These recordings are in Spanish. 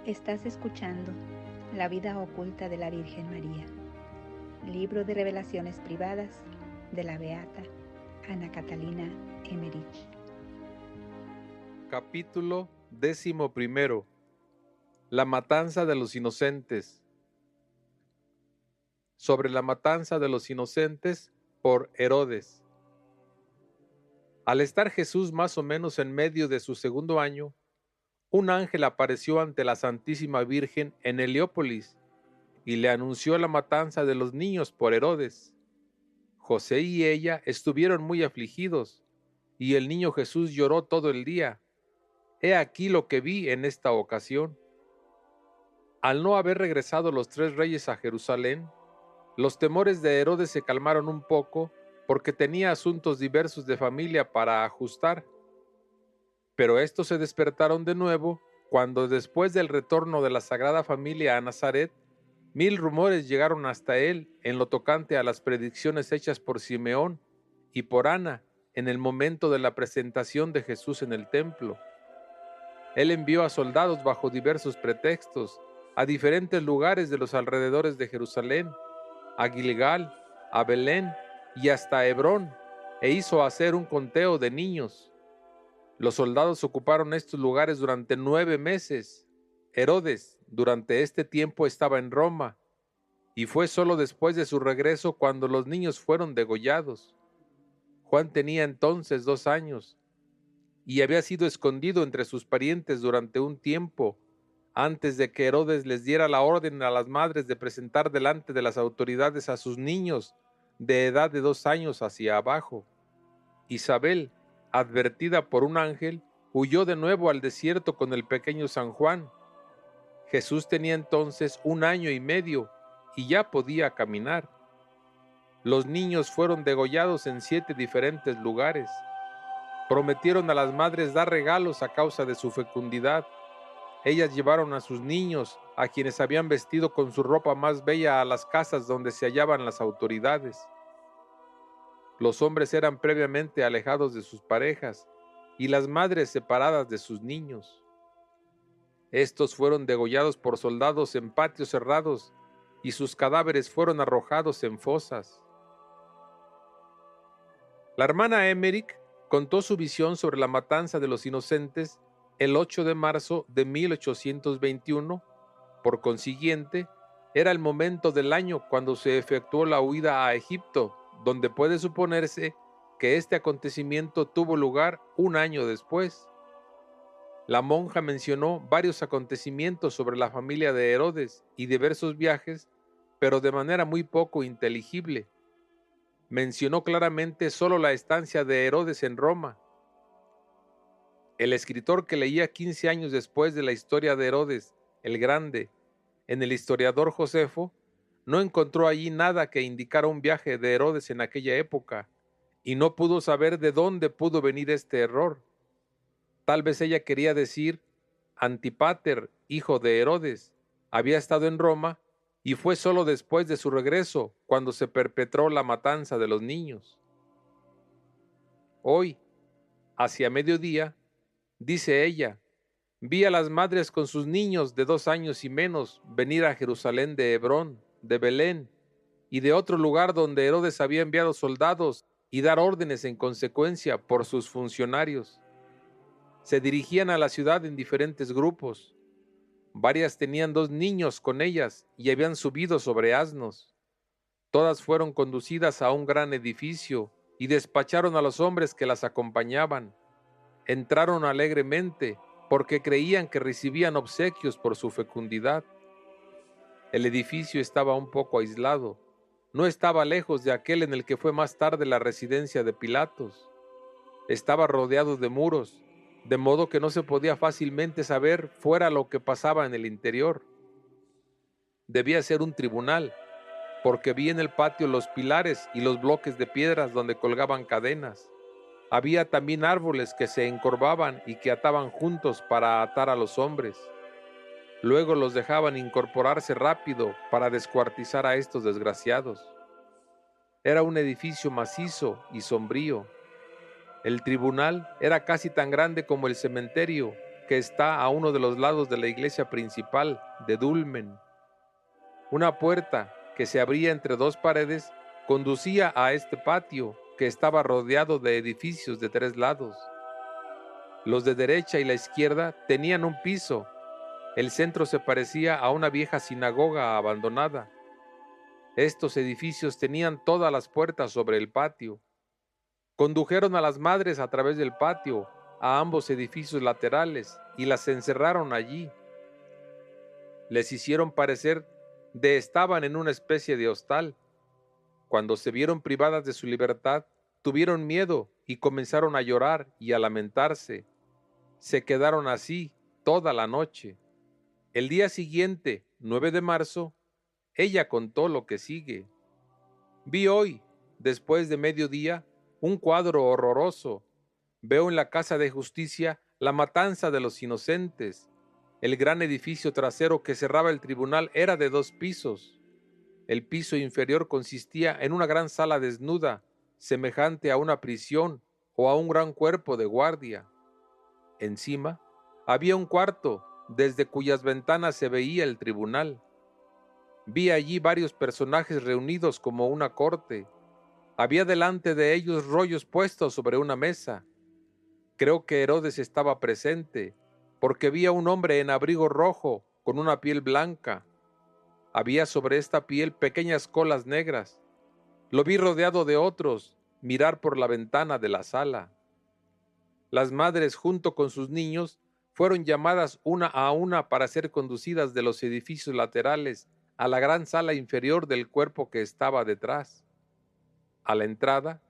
Estás escuchando La vida oculta de la Virgen María, libro de revelaciones privadas de la beata Ana Catalina Emmerich. Capítulo 11. La matanza de los inocentes. Sobre la matanza de los inocentes por Herodes. Al estar Jesús más o menos en medio de su segundo año, un ángel apareció ante la Santísima Virgen en Heliópolis y le anunció la matanza de los niños por Herodes. José y ella estuvieron muy afligidos, y el niño Jesús lloró todo el día. He aquí lo que vi en esta ocasión. Al no haber regresado los 3 reyes a Jerusalén, los temores de Herodes se calmaron un poco porque tenía asuntos diversos de familia para ajustar. Pero estos se despertaron de nuevo cuando, después del retorno de la Sagrada Familia a Nazaret, 1000 rumores llegaron hasta él en lo tocante a las predicciones hechas por Simeón y por Ana en el momento de la presentación de Jesús en el templo. Él envió a soldados bajo diversos pretextos a diferentes lugares de los alrededores de Jerusalén, a Gilgal, a Belén y hasta a Hebrón, e hizo hacer un conteo de niños. Los soldados ocuparon estos lugares durante 9 meses. Herodes, durante este tiempo, estaba en Roma, y fue solo después de su regreso cuando los niños fueron degollados. Juan tenía entonces 2 años, y había sido escondido entre sus parientes durante un tiempo, antes de que Herodes les diera la orden a las madres de presentar delante de las autoridades a sus niños de edad de 2 años hacia abajo. Isabel, advertida por un ángel, huyó de nuevo al desierto con el pequeño San Juan. Jesús tenía entonces 1 año y medio y ya podía caminar. Los niños fueron degollados en 7 diferentes lugares. Prometieron a las madres dar regalos a causa de su fecundidad. Ellas llevaron a sus niños, a quienes habían vestido con su ropa más bella, a las casas donde se hallaban las autoridades. Los hombres eran previamente alejados de sus parejas y las madres separadas de sus niños. Estos fueron degollados por soldados en patios cerrados y sus cadáveres fueron arrojados en fosas. La hermana Emmerich contó su visión sobre la matanza de los inocentes el 8 de marzo de 1821. Por consiguiente, era el momento del año cuando se efectuó la huida a Egipto, donde puede suponerse que este acontecimiento tuvo lugar 1 año después. La monja mencionó varios acontecimientos sobre la familia de Herodes y diversos viajes, pero de manera muy poco inteligible. Mencionó claramente solo la estancia de Herodes en Roma. El escritor, que leía 15 años después de la historia de Herodes el Grande en el historiador Josefo, no encontró allí nada que indicara un viaje de Herodes en aquella época, y no pudo saber de dónde pudo venir este error. Tal vez ella quería decir: Antipater, hijo de Herodes, había estado en Roma y fue solo después de su regreso cuando se perpetró la matanza de los niños. Hoy, hacia mediodía, dice ella, vi a las madres con sus niños de 2 años y menos venir a Jerusalén de Hebrón, de Belén y de otro lugar donde Herodes había enviado soldados y dar órdenes en consecuencia por sus funcionarios. Se dirigían a la ciudad en diferentes grupos. Varias tenían 2 niños con ellas y habían subido sobre asnos. Todas fueron conducidas a un gran edificio y despacharon a los hombres que las acompañaban. Entraron alegremente porque creían que recibían obsequios por su fecundidad. El edificio estaba un poco aislado. No estaba lejos de aquel en el que fue más tarde la residencia de Pilatos. Estaba rodeado de muros, de modo que no se podía fácilmente saber fuera lo que pasaba en el interior. Debía ser un tribunal, porque vi en el patio los pilares y los bloques de piedras donde colgaban cadenas. Había también árboles que se encorvaban y que ataban juntos para atar a los hombres. Luego los dejaban incorporarse rápido para descuartizar a estos desgraciados. Era un edificio macizo y sombrío. El tribunal era casi tan grande como el cementerio que está a uno de los lados de la iglesia principal de Dulmen. Una puerta que se abría entre dos paredes conducía a este patio que estaba rodeado de edificios de 3 lados. Los de derecha y la izquierda tenían un piso. El centro se parecía a una vieja sinagoga abandonada. Estos edificios tenían todas las puertas sobre el patio. Condujeron a las madres a través del patio a ambos edificios laterales y las encerraron allí. Les hicieron parecer de estaban en una especie de hostal. Cuando se vieron privadas de su libertad, tuvieron miedo y comenzaron a llorar y a lamentarse. Se quedaron así toda la noche. El día siguiente, 9 de marzo, ella contó lo que sigue. Vi hoy, después de mediodía, un cuadro horroroso. Veo en la Casa de Justicia la matanza de los inocentes. El gran edificio trasero que cerraba el tribunal era de 2 pisos. El piso inferior consistía en una gran sala desnuda, semejante a una prisión o a un gran cuerpo de guardia. Encima había un cuarto, desde cuyas ventanas se veía el tribunal. Vi allí varios personajes reunidos como una corte. Había delante de ellos rollos puestos sobre una mesa. Creo que Herodes estaba presente, porque vi a un hombre en abrigo rojo, con una piel blanca. Había sobre esta piel pequeñas colas negras. Lo vi rodeado de otros, mirar por la ventana de la sala. Las madres, junto con sus niños, fueron llamadas una a una para ser conducidas de los edificios laterales a la gran sala inferior del cuerpo que estaba detrás. A la entrada,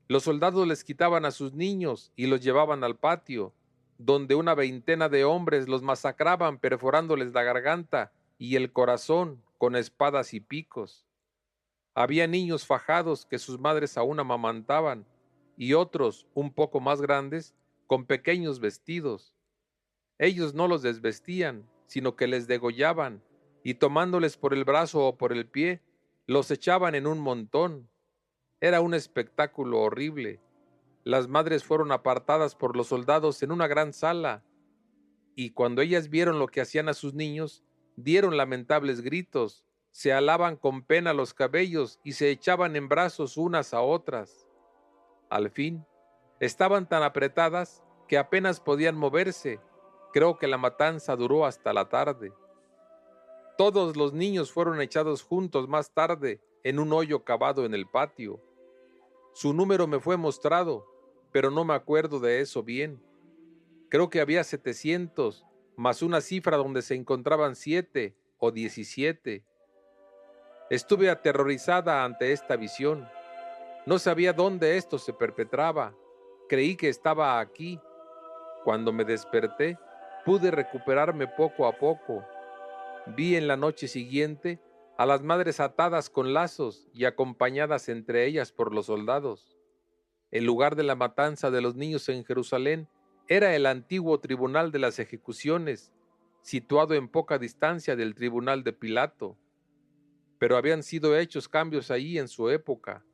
los soldados les quitaban a sus niños y los llevaban al patio, donde una veintena de hombres los masacraban perforándoles la garganta y el corazón con espadas y picos. Había niños fajados que sus madres aún amamantaban y otros, un poco más grandes, con pequeños vestidos. Ellos no los desvestían, sino que les degollaban y tomándoles por el brazo o por el pie, los echaban en un montón. Era un espectáculo horrible. Las madres fueron apartadas por los soldados en una gran sala, y cuando ellas vieron lo que hacían a sus niños, dieron lamentables gritos, se alaban con pena los cabellos y se echaban en brazos unas a otras. Al fin, estaban tan apretadas que apenas podían moverse. Creo que la matanza duró hasta la tarde. Todos los niños fueron echados juntos más tarde en un hoyo cavado en el patio. Su número me fue mostrado, pero no me acuerdo de eso bien. Creo que había 700, más una cifra donde se encontraban 7 o 17. Estuve aterrorizada ante esta visión. No sabía dónde esto se perpetraba. Creí que estaba aquí. Cuando me desperté, pude recuperarme poco a poco. Vi en la noche siguiente a las madres atadas con lazos y acompañadas entre ellas por los soldados. El lugar de la matanza de los niños en Jerusalén era el antiguo tribunal de las ejecuciones, situado en poca distancia del tribunal de Pilato. Pero habían sido hechos cambios allí en su época.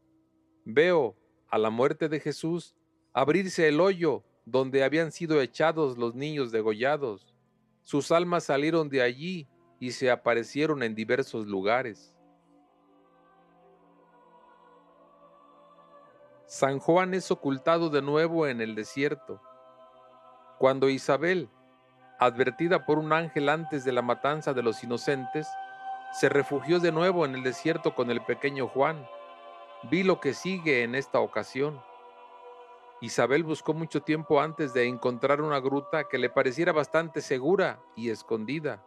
Veo, a la muerte de Jesús, abrirse el hoyo donde habían sido echados los niños degollados. Sus almas salieron de allí y se aparecieron en diversos lugares. San Juan es ocultado de nuevo en el desierto. Cuando Isabel, advertida por un ángel antes de la matanza de los inocentes, se refugió de nuevo en el desierto con el pequeño Juan, vi lo que sigue en esta ocasión. Isabel buscó mucho tiempo antes de encontrar una gruta que le pareciera bastante segura y escondida.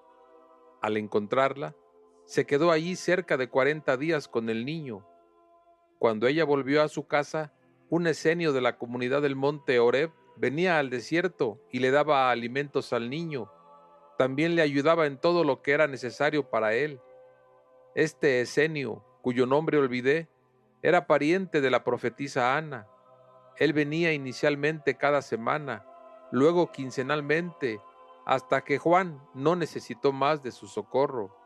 Al encontrarla, se quedó allí cerca de 40 días con el niño. Cuando ella volvió a su casa, un esenio de la comunidad del monte Horeb venía al desierto y le daba alimentos al niño. También le ayudaba en todo lo que era necesario para él. Este esenio, cuyo nombre olvidé, era pariente de la profetisa Ana. Él venía inicialmente cada semana, luego quincenalmente, hasta que Juan no necesitó más de su socorro.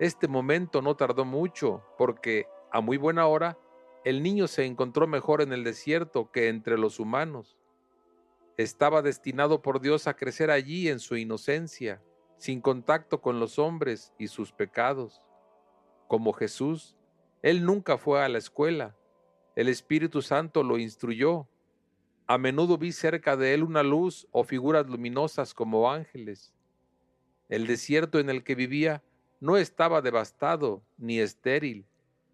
Este momento no tardó mucho, porque, a muy buena hora, el niño se encontró mejor en el desierto que entre los humanos. Estaba destinado por Dios a crecer allí en su inocencia, sin contacto con los hombres y sus pecados. Como Jesús, él nunca fue a la escuela. El Espíritu Santo lo instruyó. A menudo vi cerca de él una luz o figuras luminosas como ángeles. El desierto en el que vivía no estaba devastado ni estéril.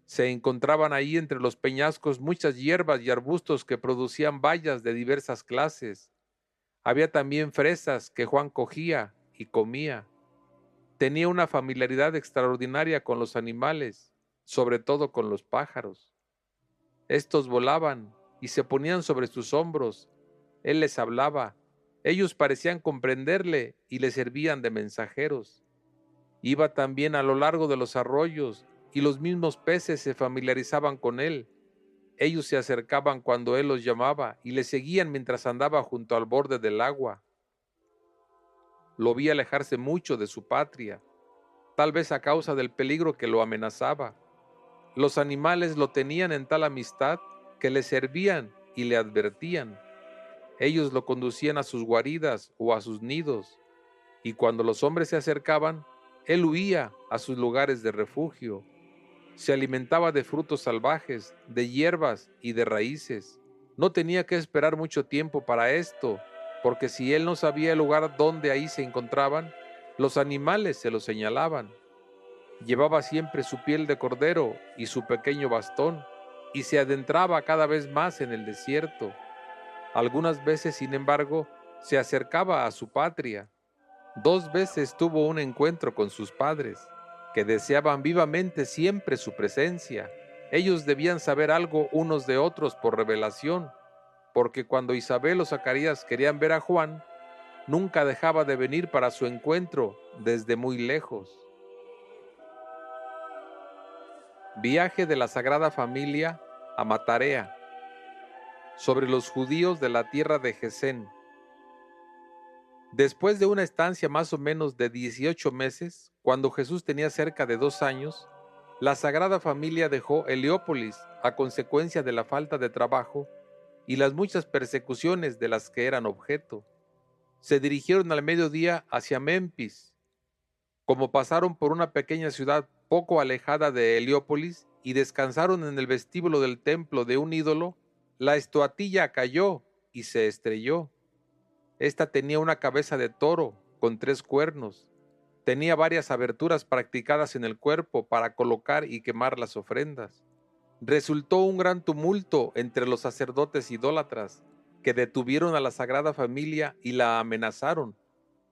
Se encontraban ahí entre los peñascos muchas hierbas y arbustos que producían bayas de diversas clases. Había también fresas que Juan cogía y comía. Tenía una familiaridad extraordinaria con los animales, sobre todo con los pájaros. Estos volaban y se ponían sobre sus hombros. Él les hablaba. Ellos parecían comprenderle y le servían de mensajeros. Iba también a lo largo de los arroyos y los mismos peces se familiarizaban con él. Ellos se acercaban cuando él los llamaba y le seguían mientras andaba junto al borde del agua. Lo vi alejarse mucho de su patria, tal vez a causa del peligro que lo amenazaba. Los animales lo tenían en tal amistad que le servían y le advertían. Ellos lo conducían a sus guaridas o a sus nidos, y cuando los hombres se acercaban, él huía a sus lugares de refugio. Se alimentaba de frutos salvajes, de hierbas y de raíces. No tenía que esperar mucho tiempo para esto, porque si él no sabía el lugar donde ahí se encontraban, los animales se lo señalaban. Llevaba siempre su piel de cordero y su pequeño bastón, y se adentraba cada vez más en el desierto. Algunas veces, sin embargo, se acercaba a su patria. 2 veces tuvo un encuentro con sus padres, que deseaban vivamente siempre su presencia. Ellos debían saber algo unos de otros por revelación, porque cuando Isabel o Zacarías querían ver a Juan, nunca dejaba de venir para su encuentro desde muy lejos. Viaje de la Sagrada Familia a Matarea, sobre los judíos de la tierra de Gesén. Después de una estancia más o menos de 18 meses, cuando Jesús tenía cerca de 2 años, la Sagrada Familia dejó Heliópolis a consecuencia de la falta de trabajo y las muchas persecuciones de las que eran objeto. Se dirigieron al mediodía hacia Memphis. Como pasaron por una pequeña ciudad poco alejada de Heliópolis y descansaron en el vestíbulo del templo de un ídolo, la estatuilla cayó y se estrelló. Esta tenía una cabeza de toro con 3 cuernos. Tenía varias aberturas practicadas en el cuerpo para colocar y quemar las ofrendas. Resultó un gran tumulto entre los sacerdotes idólatras, que detuvieron a la Sagrada Familia y la amenazaron.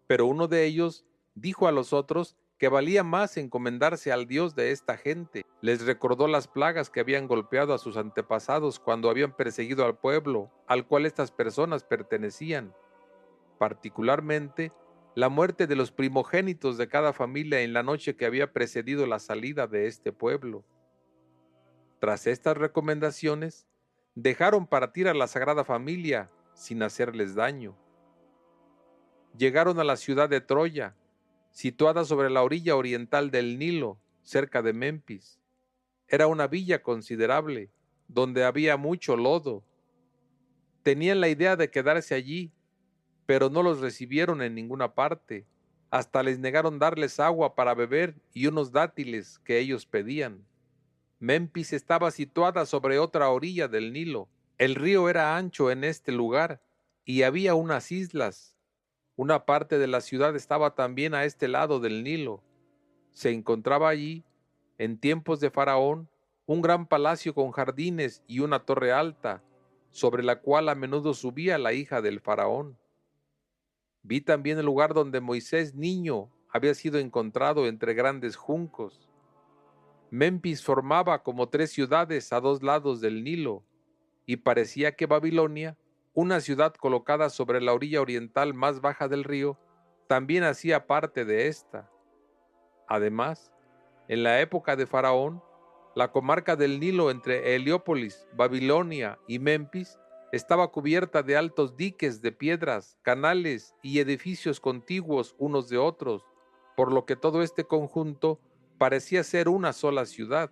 Pero uno de ellos dijo a los otros que valía más encomendarse al Dios de esta gente. Les recordó las plagas que habían golpeado a sus antepasados cuando habían perseguido al pueblo al cual estas personas pertenecían, particularmente la muerte de los primogénitos de cada familia en la noche que había precedido la salida de este pueblo. Tras estas recomendaciones, dejaron partir a la Sagrada Familia sin hacerles daño. Llegaron a la ciudad de Troya, situada sobre la orilla oriental del Nilo, cerca de Memphis. Era una villa considerable, donde había mucho lodo. Tenían la idea de quedarse allí, pero no los recibieron en ninguna parte. Hasta les negaron darles agua para beber y unos dátiles que ellos pedían. Memphis estaba situada sobre otra orilla del Nilo. El río era ancho en este lugar y había unas islas. Una parte de la ciudad estaba también a este lado del Nilo. Se encontraba allí, en tiempos de Faraón, un gran palacio con jardines y una torre alta, sobre la cual a menudo subía la hija del Faraón. Vi también el lugar donde Moisés, niño, había sido encontrado entre grandes juncos. Memphis formaba como 3 ciudades a 2 lados del Nilo, y parecía que Babilonia, una ciudad colocada sobre la orilla oriental más baja del río, también hacía parte de esta. Además, en la época de Faraón, la comarca del Nilo entre Heliópolis, Babilonia y Memphis estaba cubierta de altos diques de piedras, canales y edificios contiguos unos de otros, por lo que todo este conjunto parecía ser una sola ciudad.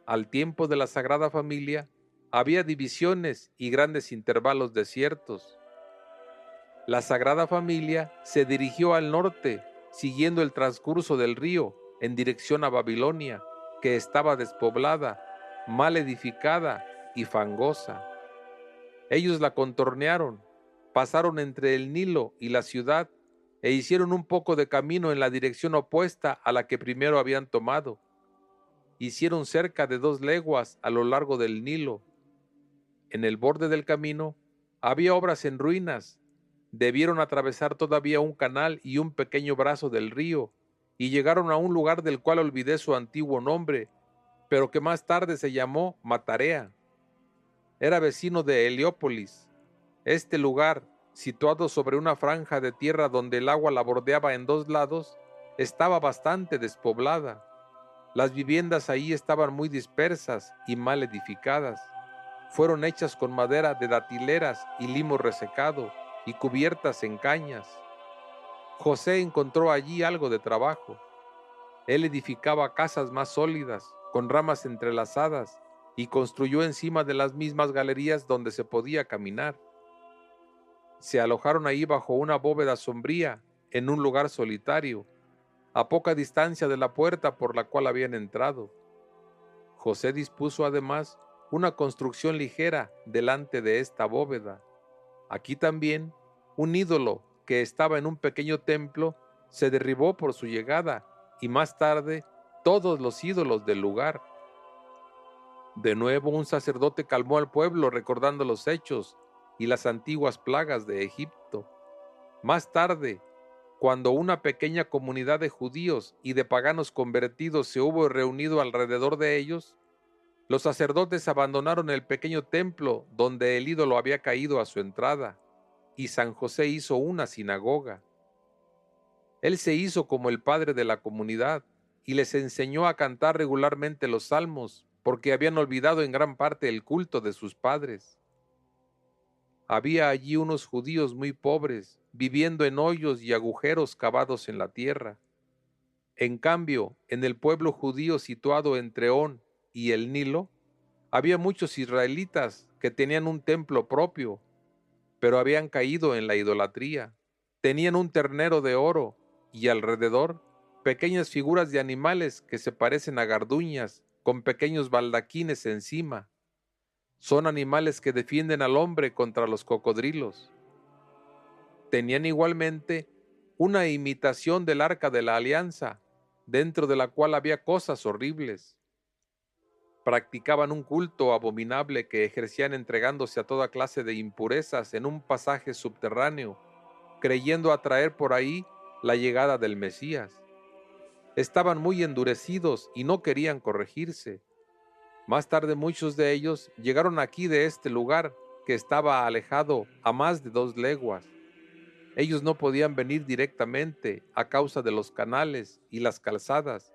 Al tiempo de la Sagrada Familia, había divisiones y grandes intervalos desiertos. La Sagrada Familia se dirigió al norte, siguiendo el transcurso del río, en dirección a Babilonia, que estaba despoblada, mal edificada y fangosa. Ellos la contornearon, pasaron entre el Nilo y la ciudad, e hicieron un poco de camino en la dirección opuesta a la que primero habían tomado. Hicieron cerca de 2 leguas a lo largo del Nilo. En el borde del camino había obras en ruinas. Debieron atravesar todavía un canal y un pequeño brazo del río, y llegaron a un lugar del cual olvidé su antiguo nombre, pero que más tarde se llamó Matarea. Era vecino de Heliópolis. Este lugar, situado sobre una franja de tierra donde el agua la bordeaba en 2 lados, estaba bastante despoblada. Las viviendas ahí estaban muy dispersas y mal edificadas. Fueron hechas con madera de datileras y limo resecado y cubiertas en cañas. José encontró allí algo de trabajo. Él edificaba casas más sólidas, con ramas entrelazadas, y construyó encima de las mismas galerías donde se podía caminar. Se alojaron ahí bajo una bóveda sombría, en un lugar solitario, a poca distancia de la puerta por la cual habían entrado. José dispuso además una construcción ligera delante de esta bóveda. Aquí también un ídolo que estaba en un pequeño templo se derribó por su llegada, y más tarde todos los ídolos del lugar. De nuevo un sacerdote calmó al pueblo recordando los hechos y las antiguas plagas de Egipto. Más tarde, cuando una pequeña comunidad de judíos y de paganos convertidos se hubo reunido alrededor de ellos, los sacerdotes abandonaron el pequeño templo donde el ídolo había caído a su entrada, y San José hizo una sinagoga. Él se hizo como el padre de la comunidad y les enseñó a cantar regularmente los salmos, porque habían olvidado en gran parte el culto de sus padres. Había allí unos judíos muy pobres, viviendo en hoyos y agujeros cavados en la tierra. En cambio, en el pueblo judío situado entre On y el Nilo, había muchos israelitas que tenían un templo propio, pero habían caído en la idolatría. Tenían un ternero de oro y alrededor pequeñas figuras de animales que se parecen a garduñas con pequeños baldaquines encima. Son animales que defienden al hombre contra los cocodrilos. Tenían igualmente una imitación del Arca de la Alianza, dentro de la cual había cosas horribles. Practicaban un culto abominable que ejercían entregándose a toda clase de impurezas en un pasaje subterráneo, creyendo atraer por ahí la llegada del Mesías. Estaban muy endurecidos y no querían corregirse. Más tarde muchos de ellos llegaron aquí de este lugar, que estaba alejado a más de 2 leguas. Ellos no podían venir directamente a causa de los canales y las calzadas,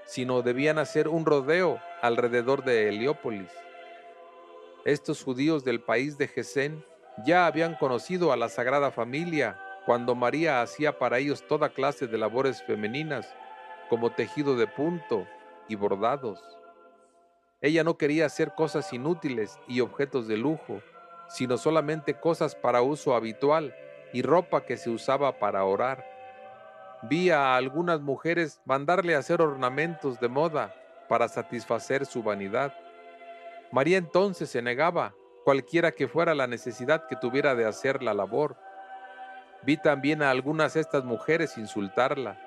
sino debían hacer un rodeo alrededor de Heliópolis. Estos judíos del país de Gesén ya habían conocido a la Sagrada Familia cuando María hacía para ellos toda clase de labores femeninas, como tejido de punto y bordados. Ella no quería hacer cosas inútiles y objetos de lujo, sino solamente cosas para uso habitual y ropa que se usaba para orar. Vi a algunas mujeres mandarle hacer ornamentos de moda para satisfacer su vanidad. María entonces se negaba, cualquiera que fuera la necesidad que tuviera de hacer la labor. Vi también a algunas de estas mujeres insultarla.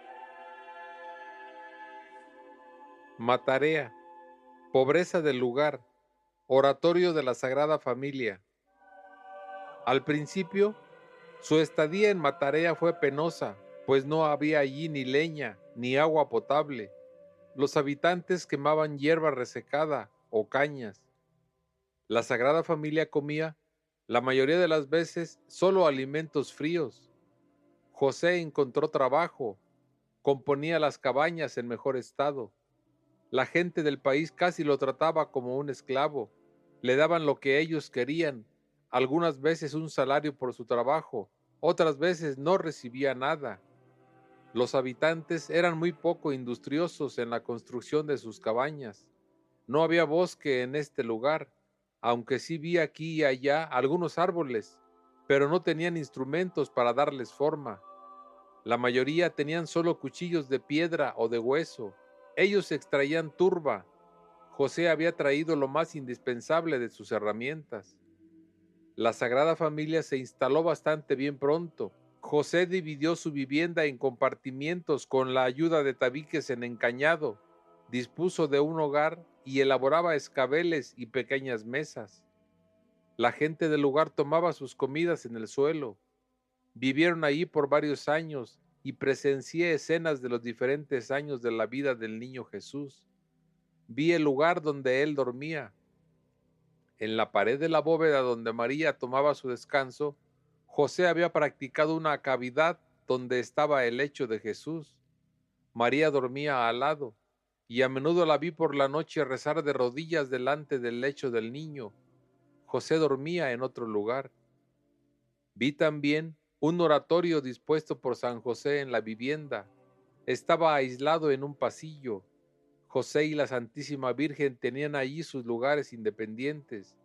Matarea, pobreza del lugar, oratorio de la Sagrada Familia. Al principio, su estadía en Matarea fue penosa, pues no había allí ni leña ni agua potable. Los habitantes quemaban hierba resecada o cañas. La Sagrada Familia comía, la mayoría de las veces, solo alimentos fríos. José encontró trabajo, componía las cabañas en mejor estado. La gente del país casi lo trataba como un esclavo. Le daban lo que ellos querían, algunas veces un salario por su trabajo, otras veces no recibía nada. Los habitantes eran muy poco industriosos en la construcción de sus cabañas. No había bosque en este lugar, aunque sí vi aquí y allá algunos árboles, pero no tenían instrumentos para darles forma. La mayoría tenían solo cuchillos de piedra o de hueso. Ellos extraían turba. José había traído lo más indispensable de sus herramientas. La Sagrada Familia se instaló bastante bien pronto. José dividió su vivienda en compartimientos con la ayuda de tabiques en encañado, dispuso de un hogar y elaboraba escabeles y pequeñas mesas. La gente del lugar tomaba sus comidas en el suelo. Vivieron allí por varios años y presencié escenas de los diferentes años de la vida del niño Jesús. Vi el lugar donde él dormía. En la pared de la bóveda donde María tomaba su descanso, José había practicado una cavidad donde estaba el lecho de Jesús. María dormía al lado, y a menudo la vi por la noche rezar de rodillas delante del lecho del niño. José dormía en otro lugar. Vi también un oratorio dispuesto por San José en la vivienda. Estaba aislado en un pasillo. José y la Santísima Virgen tenían allí sus lugares independientes.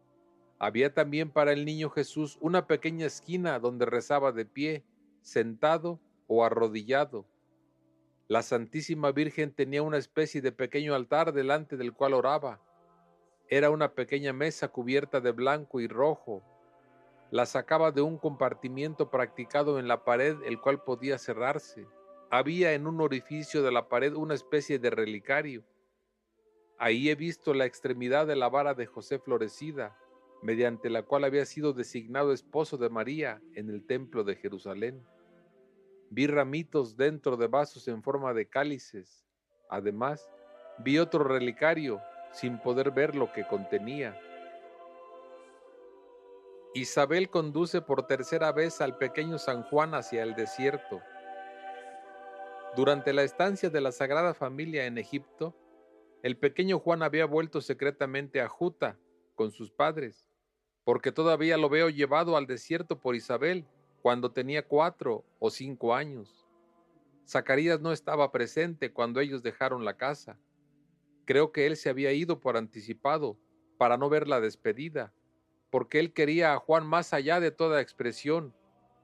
Había también para el niño Jesús una pequeña esquina donde rezaba de pie, sentado o arrodillado. La Santísima Virgen tenía una especie de pequeño altar delante del cual oraba. Era una pequeña mesa cubierta de blanco y rojo. La sacaba de un compartimiento practicado en la pared, el cual podía cerrarse. Había en un orificio de la pared una especie de relicario. Ahí he visto la extremidad de la vara de José florecida, mediante la cual había sido designado esposo de María en el templo de Jerusalén. Vi ramitos dentro de vasos en forma de cálices. Además, vi otro relicario, sin poder ver lo que contenía. Isabel conduce por tercera vez al pequeño San Juan hacia el desierto. Durante la estancia de la Sagrada Familia en Egipto, el pequeño Juan había vuelto secretamente a Juta con sus padres, porque todavía lo veo llevado al desierto por Isabel cuando tenía 4 o 5 años. Zacarías no estaba presente cuando ellos dejaron la casa. Creo que él se había ido por anticipado para no ver la despedida, porque él quería a Juan más allá de toda expresión.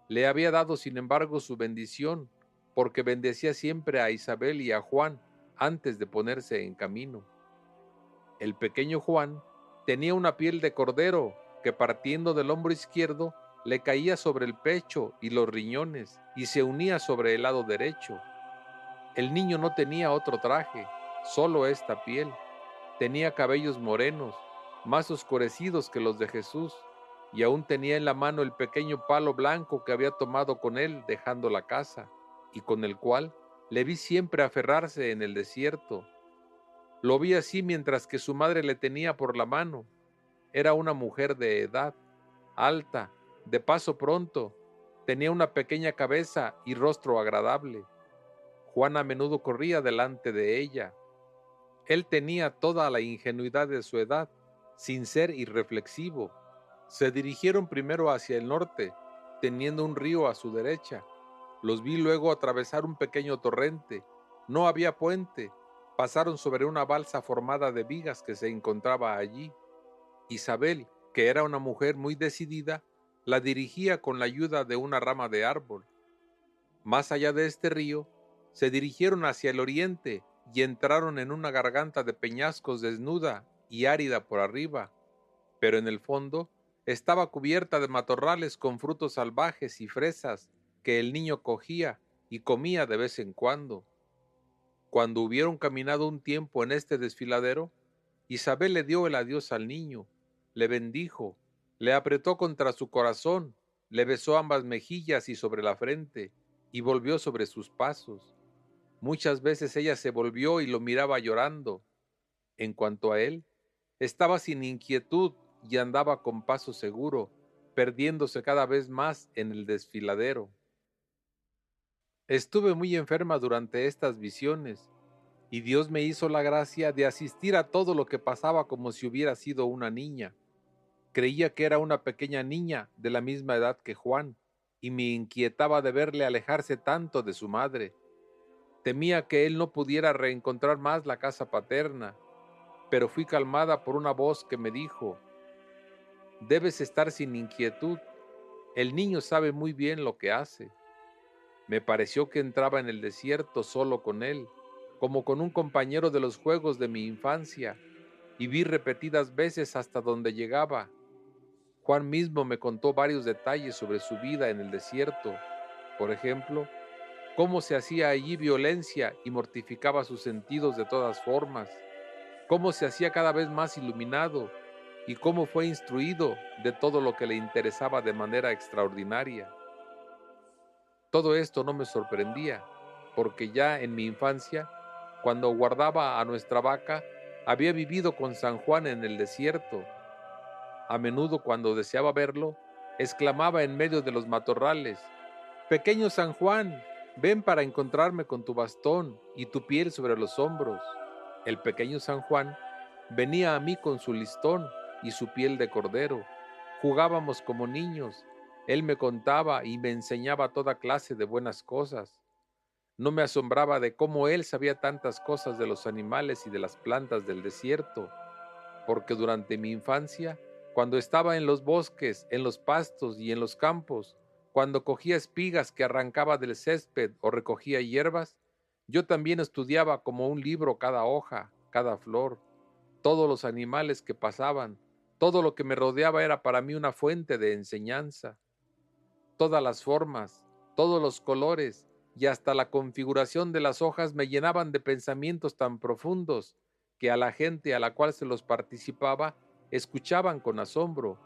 Le había dado, sin embargo, su bendición, porque bendecía siempre a Isabel y a Juan antes de ponerse en camino. El pequeño Juan tenía una piel de cordero que, partiendo del hombro izquierdo, le caía sobre el pecho y los riñones y se unía sobre el lado derecho. El niño no tenía otro traje, solo esta piel. Tenía cabellos morenos, más oscurecidos que los de Jesús, y aún tenía en la mano el pequeño palo blanco que había tomado con él dejando la casa, y con el cual le vi siempre aferrarse en el desierto. Lo vi así mientras que su madre le tenía por la mano. Era una mujer de edad, alta, de paso pronto, tenía una pequeña cabeza y rostro agradable. Juan a menudo corría delante de ella. Él tenía toda la ingenuidad de su edad, sin ser irreflexivo. Se dirigieron primero hacia el norte, teniendo un río a su derecha. Los vi luego atravesar un pequeño torrente. No había puente. Pasaron sobre una balsa formada de vigas que se encontraba allí. Isabel, que era una mujer muy decidida, la dirigía con la ayuda de una rama de árbol. Más allá de este río, se dirigieron hacia el oriente y entraron en una garganta de peñascos desnuda y árida por arriba, pero en el fondo estaba cubierta de matorrales con frutos salvajes y fresas que el niño cogía y comía de vez en cuando. Cuando hubieron caminado un tiempo en este desfiladero, Isabel le dio el adiós al niño, le bendijo, le apretó contra su corazón, le besó ambas mejillas y sobre la frente, y volvió sobre sus pasos. Muchas veces ella se volvió y lo miraba llorando. En cuanto a él, estaba sin inquietud y andaba con paso seguro, perdiéndose cada vez más en el desfiladero. Estuve muy enferma durante estas visiones, y Dios me hizo la gracia de asistir a todo lo que pasaba como si hubiera sido una niña. Creía que era una pequeña niña de la misma edad que Juan, y me inquietaba de verle alejarse tanto de su madre. Temía que él no pudiera reencontrar más la casa paterna, pero fui calmada por una voz que me dijo: «Debes estar sin inquietud. El niño sabe muy bien lo que hace. Me pareció que entraba en el desierto solo con él, como con un compañero de los juegos de mi infancia, y vi repetidas veces hasta donde llegaba. Juan mismo me contó varios detalles sobre su vida en el desierto. Por ejemplo, cómo se hacía allí violencia y mortificaba sus sentidos de todas formas, cómo se hacía cada vez más iluminado y cómo fue instruido de todo lo que le interesaba de manera extraordinaria. Todo esto no me sorprendía, porque ya en mi infancia, cuando guardaba a nuestra vaca, había vivido con San Juan en el desierto. A menudo cuando deseaba verlo, exclamaba en medio de los matorrales: «Pequeño San Juan, ven para encontrarme con tu bastón y tu piel sobre los hombros». El pequeño San Juan venía a mí con su listón y su piel de cordero. Jugábamos como niños. Él me contaba y me enseñaba toda clase de buenas cosas. No me asombraba de cómo él sabía tantas cosas de los animales y de las plantas del desierto, porque durante mi infancia, cuando estaba en los bosques, en los pastos y en los campos, cuando cogía espigas que arrancaba del césped o recogía hierbas, yo también estudiaba como un libro cada hoja, cada flor, todos los animales que pasaban. Todo lo que me rodeaba era para mí una fuente de enseñanza. Todas las formas, todos los colores y hasta la configuración de las hojas me llenaban de pensamientos tan profundos que a la gente a la cual se los participaba escuchaban con asombro,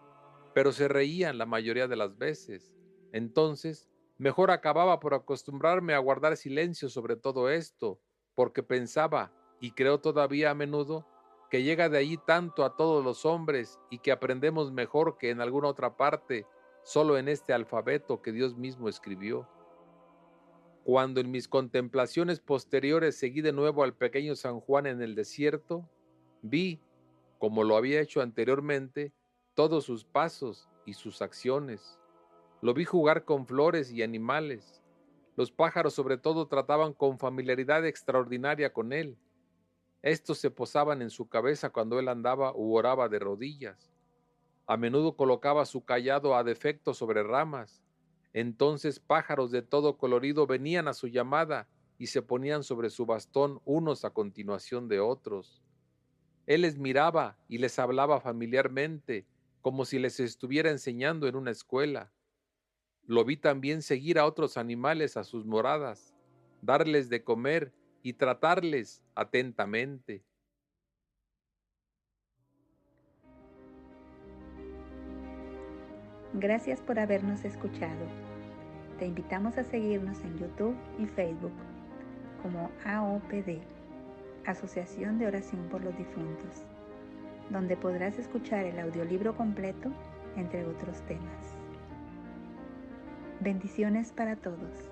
pero se reían la mayoría de las veces. Entonces, mejor acababa por acostumbrarme a guardar silencio sobre todo esto, porque pensaba, y creo todavía a menudo, que llega de allí tanto a todos los hombres y que aprendemos mejor que en alguna otra parte, solo en este alfabeto que Dios mismo escribió. Cuando en mis contemplaciones posteriores seguí de nuevo al pequeño San Juan en el desierto, vi, como lo había hecho anteriormente, todos sus pasos y sus acciones. Lo vi jugar con flores y animales. Los pájaros sobre todo trataban con familiaridad extraordinaria con él. Estos se posaban en su cabeza cuando él andaba u oraba de rodillas. A menudo colocaba su cayado a defecto sobre ramas. Entonces pájaros de todo colorido venían a su llamada y se ponían sobre su bastón unos a continuación de otros. Él les miraba y les hablaba familiarmente, como si les estuviera enseñando en una escuela. Lo vi también seguir a otros animales a sus moradas, darles de comer y tratarles atentamente. Gracias por habernos escuchado. Te invitamos a seguirnos en YouTube y Facebook como AOPD, Asociación de Oración por los Difuntos, donde podrás escuchar el audiolibro completo, entre otros temas. Bendiciones para todos.